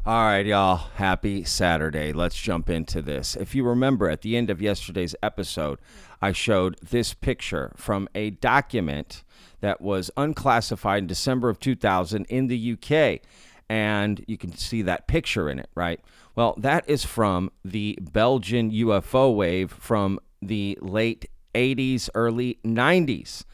All right, y'all. Happy Saturday. Let's jump into this. If you remember, at the end of yesterday's episode, I showed this picture from a document that was unclassified in December of 2000 in the UK. And you can see that picture in it, right? Well, that is from the Belgian UFO wave from the late 80s, early 90s.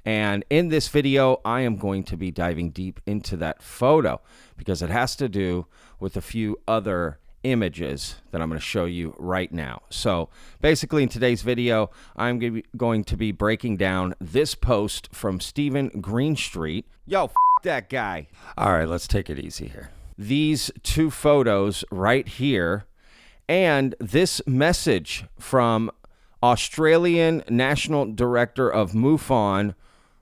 And in this video, I am going to be diving deep into that photo because it has to do with a few other images that I'm going to show you right now. So basically in today's video, I'm going to be breaking down this post from Steven Greenstreet. Yo, that guy. All right, let's take it easy here. These two photos right here and this message from Australian National Director of MUFON,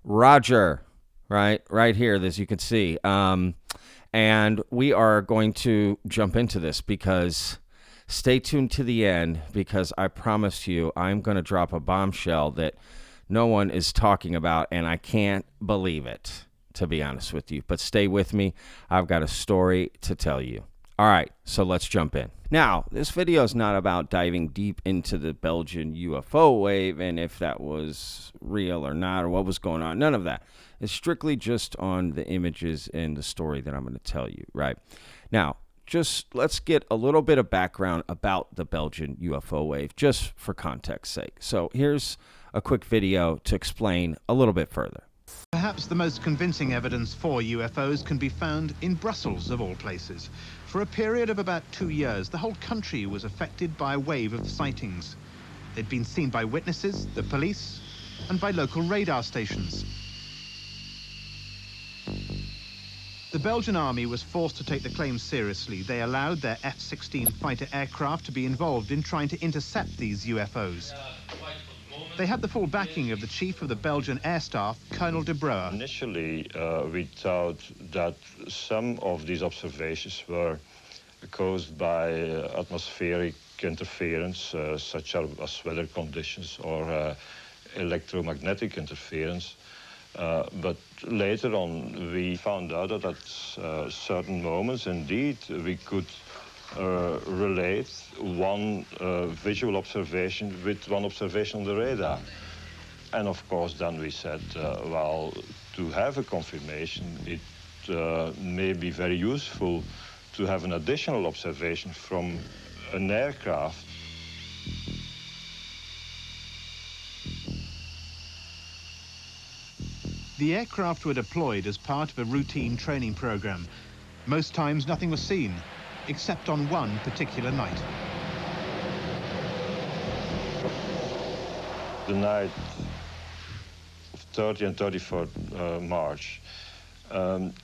Roger, right here, as you can see. And we are going to jump into this because stay tuned to the end, because I promise you I'm going to drop a bombshell that no one is talking about, and I can't believe it, to be honest with you. But stay with me. I've got a story to tell you. All right, so let's jump in. Now, this video is not about diving deep into the Belgian UFO wave and if that was real or not or what was going on. None of that. It's strictly just on the images and the story that I'm going to tell you, right? Now, just let's get a little bit of background about the Belgian UFO wave, just for context's sake. So here's a quick video to explain a little bit further. Perhaps the most convincing evidence for UFOs can be found in Brussels, of all places. For a period of about 2 years, the whole country was affected by a wave of sightings. They'd been seen by witnesses, the police, and by local radar stations. The Belgian army was forced to take the claims seriously. They allowed their F-16 fighter aircraft to be involved in trying to intercept these UFOs. They had the full backing of the chief of the Belgian Air Staff, Colonel de Breuer. Initially, we thought that some of these observations were caused by atmospheric interference, such as weather conditions or electromagnetic interference. But later on, we found out that at certain moments, indeed, we could relate one visual observation with one observation on the radar. And of course, then we said, well, to have a confirmation, it may be very useful to have an additional observation from an aircraft. The aircraft were deployed as part of a routine training program. Most times, nothing was seen, except on one particular night. The night of 30 and 31st March,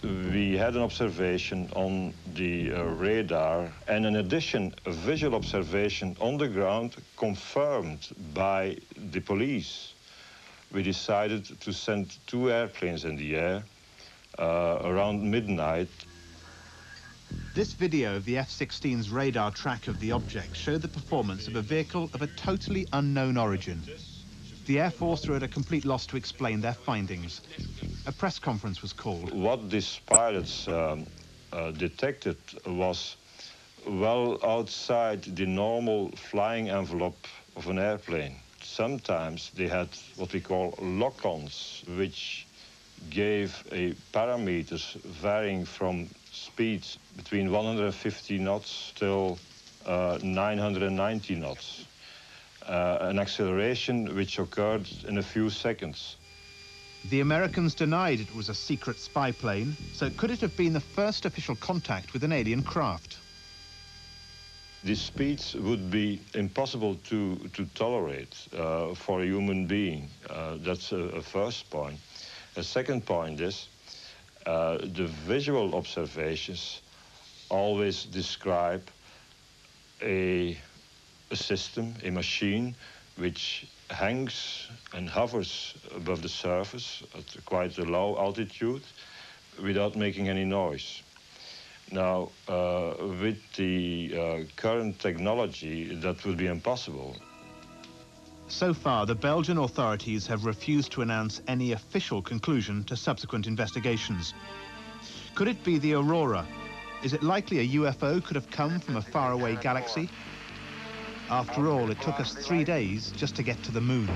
we had an observation on the radar, and in addition, a visual observation on the ground confirmed by the police. We decided to send 2 airplanes in the air around midnight. This video of the F-16's radar track of the object showed the performance of a vehicle of a totally unknown origin. The Air Force were at a complete loss to explain their findings. A press conference was called. What these pilots detected was well outside the normal flying envelope of an airplane. Sometimes they had what we call lock-ons, which gave a parameters varying from speeds between 150 knots till 990 knots. An acceleration which occurred in a few seconds. The Americans denied it was a secret spy plane, so could it have been the first official contact with an alien craft? These speeds would be impossible to tolerate for a human being. That's a first point. A second point is the visual observations always describe a system, a machine, which hangs and hovers above the surface at quite a low altitude without making any noise. Now, with the current technology, that would be impossible. So far, the Belgian authorities have refused to announce any official conclusion to subsequent investigations. Could it be the Aurora, Is it likely a UFO could have come from a faraway galaxy? After all, it took us 3 days just to get to the moon.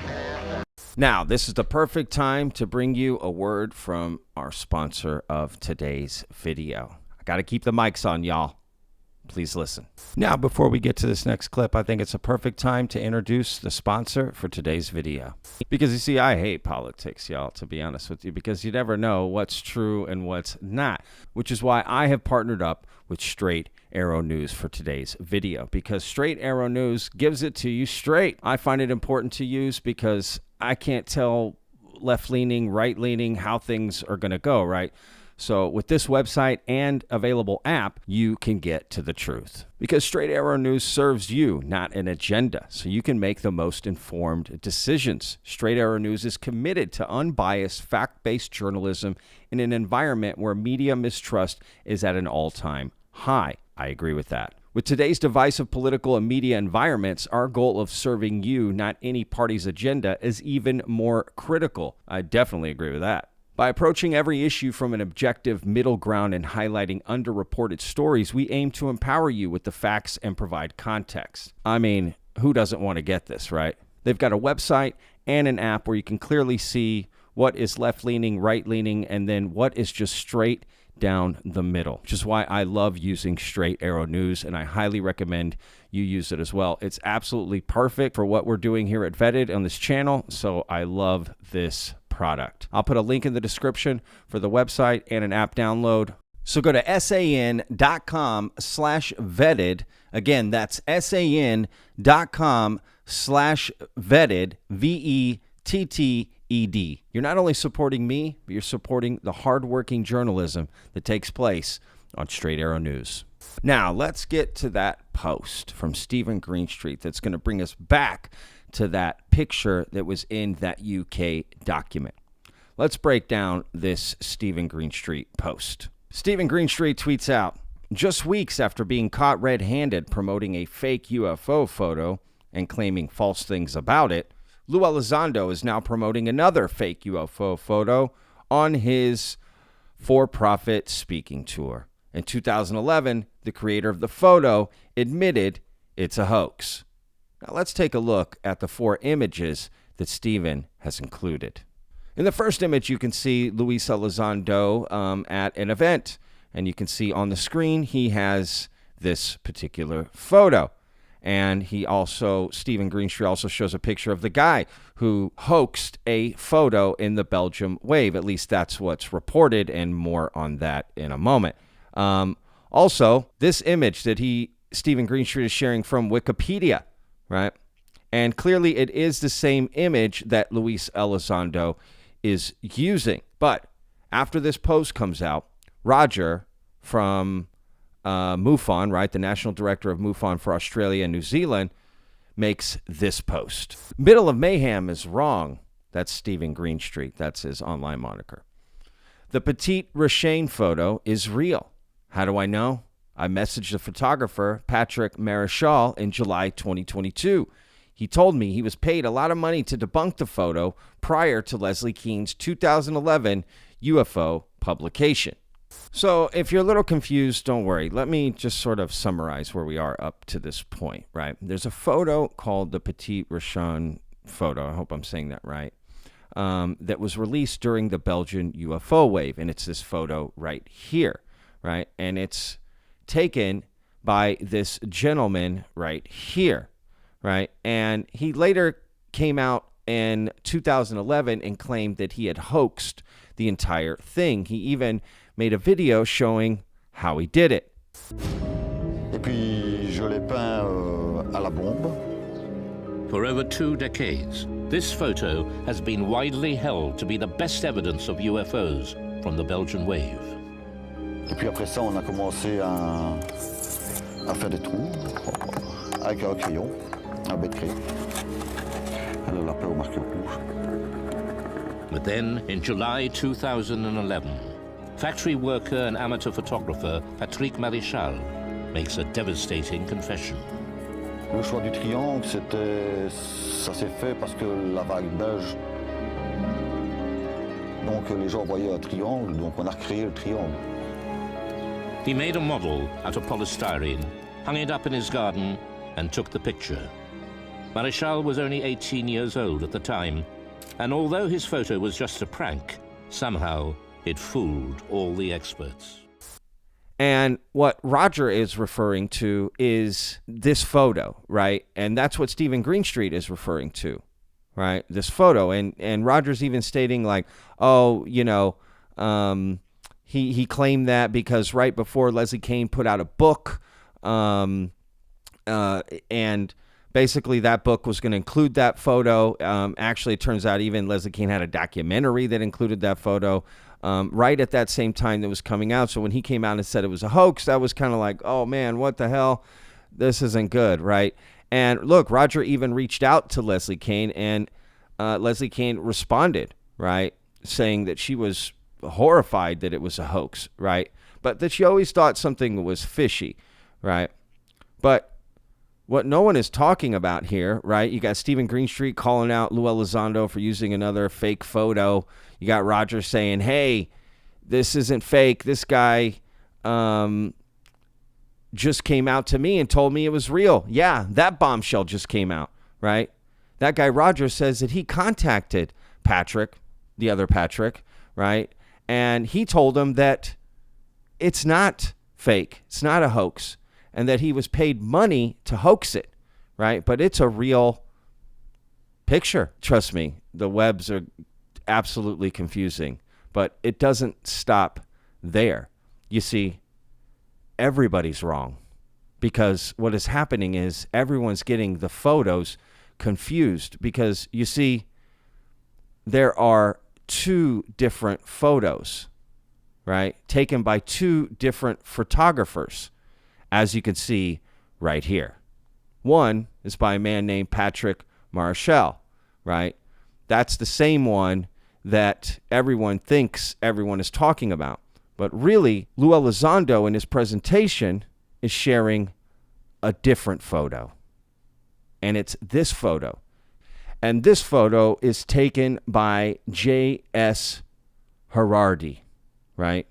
Now, this is the perfect time to bring you a word from our sponsor of today's video. I got to keep the mics on, y'all. Please listen. Now, before we get to this next clip, I think it's a perfect time to introduce the sponsor for today's video. Because you see, I hate politics, y'all, to be honest with you, because you never know what's true and what's not, which is why I have partnered up with Straight Arrow News for today's video, because Straight Arrow News gives it to you straight. I find it important to use because I can't tell left-leaning, right-leaning how things are going to go, right? So with this website and available app, you can get to the truth. Because Straight Arrow News serves you, not an agenda, so you can make the most informed decisions. Straight Arrow News is committed to unbiased, fact-based journalism in an environment where media mistrust is at an all-time high. I agree with that. With today's divisive political and media environments, our goal of serving you, not any party's agenda, is even more critical. I definitely agree with that. By approaching every issue from an objective middle ground and highlighting underreported stories, we aim to empower you with the facts and provide context. I mean, who doesn't want to get this, right? They've got a website and an app where you can clearly see what is left-leaning, right-leaning, and then what is just straight down the middle, which is why I love using Straight Arrow News, and I highly recommend you use it as well. It's absolutely perfect for what we're doing here at Vetted on this channel, so I love this product. I'll put a link in the description for the website and an app download. So go to san.com/vetted. Again, that's san.com/vetted, VETTED. You're not only supporting me, but you're supporting the hardworking journalism that takes place on Straight Arrow News. Now, let's get to that post from Steven Greenstreet that's going to bring us back to that picture that was in that UK document. Let's break down this Steven Greenstreet post. Steven Greenstreet tweets out, just weeks after being caught red-handed promoting a fake UFO photo and claiming false things about it, Lue Elizondo is now promoting another fake UFO photo on his for-profit speaking tour. In 2011, the creator of the photo admitted it's a hoax. Now let's take a look at the 4 images that Steven has included. In the first image, you can see Lue Elizondo at an event, and you can see on the screen he has this particular photo. And he also, Steven Greenstreet also shows a picture of the guy who hoaxed a photo in the Belgium wave. At least that's what's reported, and more on that in a moment. Also, this image that Steven Greenstreet is sharing from Wikipedia, right? And clearly it is the same image that Lue Elizondo is using. But after this post comes out, Roger from MUFON, right, the national director of MUFON for Australia and New Zealand, makes this post. Middle of mayhem is wrong. That's Steven Greenstreet. That's his online moniker. The Petite Rochane photo is real. How do I know? I messaged the photographer, Patrick Marichal, in July 2022. He told me he was paid a lot of money to debunk the photo prior to Leslie Kean's 2011 UFO publication. So if you're a little confused, don't worry. Let me just sort of summarize where we are up to this point, right? There's a photo called the Petite Rochane photo. I hope I'm saying that right. That was released during the Belgian UFO wave. And it's this photo right here, right? And it's taken by this gentleman right here, right? And he later came out in 2011 and claimed that he had hoaxed the entire thing. He even made a video showing how he did it. Et puis je l'ai peint à la bombe. For over 2 decades, this photo has been widely held to be the best evidence of UFOs from the Belgian wave. Et puis après ça, on a commencé à faire des trous avec un crayon, un bête crayon. Et là, après, on marquait au rouge. But then, in July 2011, factory worker and amateur photographer Patrick Marichal makes a devastating confession. Le choix du triangle, ça s'est fait parce que la vague belge, donc les gens voyaient un triangle, donc on a recréé le triangle. He made a model out of polystyrene, hung it up in his garden, and took the picture. Marichal was only 18 years old at the time, and although his photo was just a prank, somehow it fooled all the experts. And what Roger is referring to is this photo, right? And that's what Steven Greenstreet is referring to, right? This photo. And Roger's even stating like, oh, you know, he claimed that because right before Leslie Kean put out a book, and basically that book was going to include that photo. Actually, it turns out even Leslie Kean had a documentary that included that photo. Right at that same time that was coming out. So when he came out and said it was a hoax, that was kind of like, oh man, what the hell? This isn't good, right? And look, Roger even reached out to Leslie Kean, and Leslie Kean responded, right, saying that she was horrified that it was a hoax, right? But that she always thought something was fishy, right? But what no one is talking about here, right? You got Steven Greenstreet calling out Lue Elizondo for using another fake photo. You got Roger saying, hey, this isn't fake. This guy just came out to me and told me it was real. Yeah, that bombshell just came out, right? That guy Roger says that he contacted Patrick, the other Patrick, right? And he told him that it's not fake. It's not a hoax. And that he was paid money to hoax it, right? But it's a real picture. Trust me, the webs are absolutely confusing. But it doesn't stop there. You see, everybody's wrong. Because what is happening is everyone's getting the photos confused. Because, you see, there are two different photos, right? Taken by two different photographers, as you can see right here. One is by a man named Patrick Marichal, right? That's the same one that everyone thinks everyone is talking about. But really, Lue Elizondo in his presentation is sharing a different photo. And it's this photo. And this photo is taken by J.S. Herardi, right?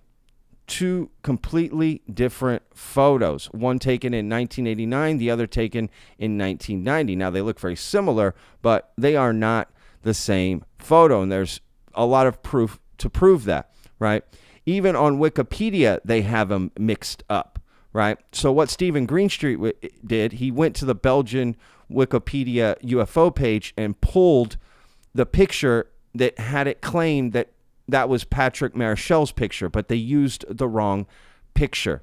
Two completely different photos. One taken in 1989, the other taken in 1990. Now, they look very similar, but they are not the same photo. And there's a lot of proof to prove that, right? Even on Wikipedia, they have them mixed up, right? So what Steven Greenstreet did, he went to the Belgian Wikipedia UFO page and pulled the picture that had it claimed that was Patrick Marichal's picture, but they used the wrong picture.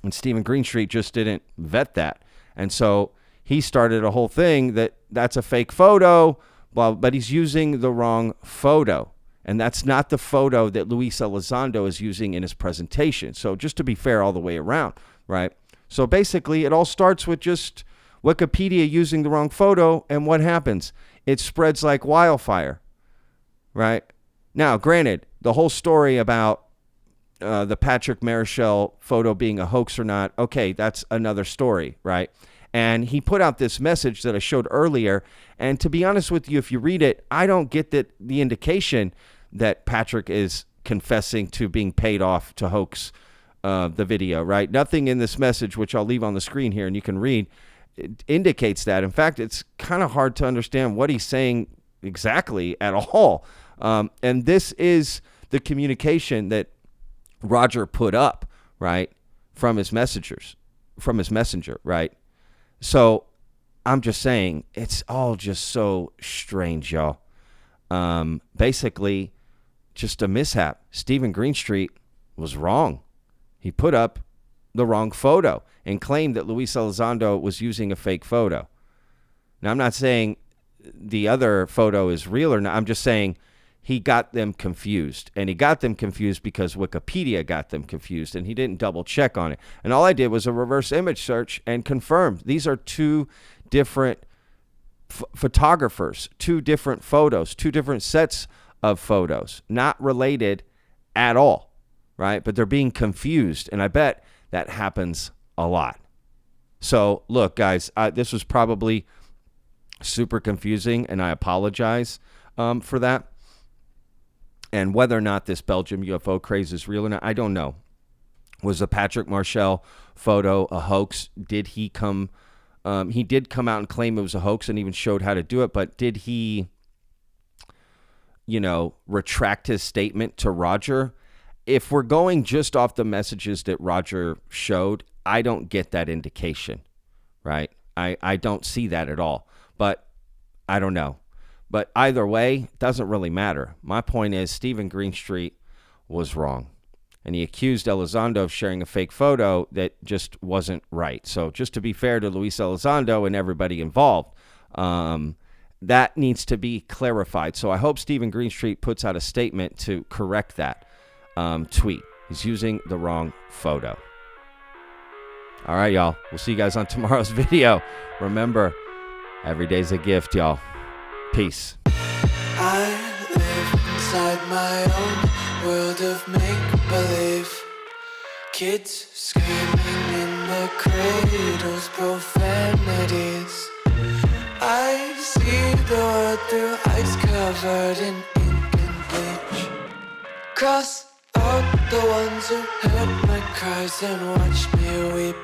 And Steven Greenstreet just didn't vet that. And so he started a whole thing that's a fake photo, but he's using the wrong photo. And that's not the photo that Luis Elizondo is using in his presentation. So just to be fair all the way around, right? So basically, it all starts with just Wikipedia using the wrong photo, and what happens? It spreads like wildfire, right? Now, granted, the whole story about the Patrick Marichal photo being a hoax or not, okay, that's another story, right? And he put out this message that I showed earlier, and to be honest with you, if you read it, I don't get the indication that Patrick is confessing to being paid off to hoax the video, right? Nothing in this message, which I'll leave on the screen here and you can read, it indicates that. In fact, it's kind of hard to understand what he's saying exactly at all. And this is the communication that Roger put up, right, from his messenger, right? So I'm just saying, it's all just so strange, y'all. Basically, just a mishap. Steven Greenstreet was wrong. He put up the wrong photo and claimed that Luis Elizondo was using a fake photo. Now, I'm not saying the other photo is real or not. I'm just saying he got them confused. And he got them confused because Wikipedia got them confused, and he didn't double check on it. And all I did was a reverse image search and confirmed these are two different photographers, two different photos, two different sets of photos, not related at all, right? But they're being confused, and I bet that happens a lot. So, look, guys, this was probably super confusing, and I apologize for that. And whether or not this Belgium UFO craze is real or not, I don't know. Was the Patrick Marshall photo a hoax? Did he come? He did come out and claim it was a hoax and even showed how to do it. But did he, retract his statement to Roger? If we're going just off the messages that Roger showed, I don't get that indication, right? I don't see that at all. But I don't know. But either way, it doesn't really matter. My point is Steven Greenstreet was wrong. And he accused Elizondo of sharing a fake photo that just wasn't right. So just to be fair to Lue Elizondo and everybody involved, that needs to be clarified. So I hope Steven Greenstreet puts out a statement to correct that tweet. He's using the wrong photo. All right, y'all. We'll see you guys on tomorrow's video. Remember, every day's a gift, y'all. Peace. I live inside my own world of make-believe. Kids screaming in their cradles, profanities. I see the world through ice covered in ink and bleach. Cross out the ones who heard my cries and watched me weep.